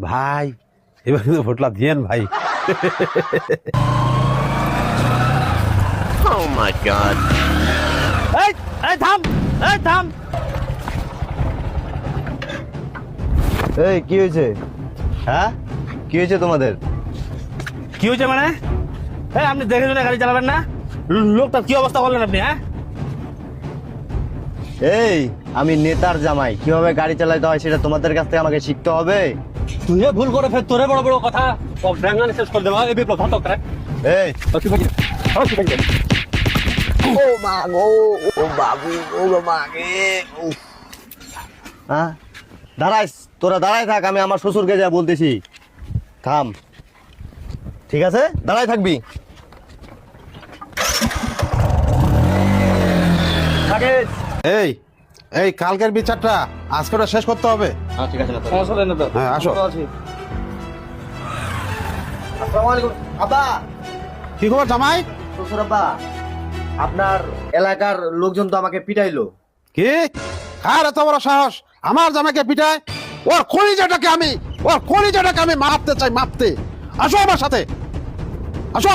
ভাই এবার কিন্তু ভোটলা দিয়েন ভাই। Oh my god. এই এই থাম, এই থাম। এই কি হয়েছে? হ্যাঁ কি হয়েছে তোমাদের? কি হয়েছে মানে? এই আপনি দেখে শুনে গাড়ি চালাবেন না? লোকটা কি অবস্থা করলেন আপনি? হ্যাঁ এই আমি নেতার জামাই, কিভাবে গাড়ি চালাতে হয় সেটা তোমাদের কাছ থেকে আমাকে শিখতে হবে। তুই ভুল করে ফের তোরে বড় বড় কথা ব্যাঙ্গানে শেষ করে দেওয়া এই বিপ্লব ধরত করে। এই ও মা গো, ও বাবু, ও মা গে। হ্যাঁ দাঁড়াইস, তোরা দাঁড়াই থাক, আমি আমার শ্বশুরকে যা বলতেছি। থাম, ঠিক আছে, দাঁড়াই থাকবি। এই এই কালকের বিচারটা আজকে ওটা শেষ করতে হবে। ঠিক আছে, সমস্যা নেই না তো। হ্যাঁ আসো। আসসালামু আলাইকুম আব্বা। কি খবর জামাই? শ্বশুর আব্বা, আপনার এলাকার লোকজন তো আমাকে পিটাইলো। কি? কার এত বড় সাহস আমার জামাইকে পিটায়? ওর কলিজাটাকে আমি মাপতে চাই, মাপতে। আসো আমার সাথে, আসো।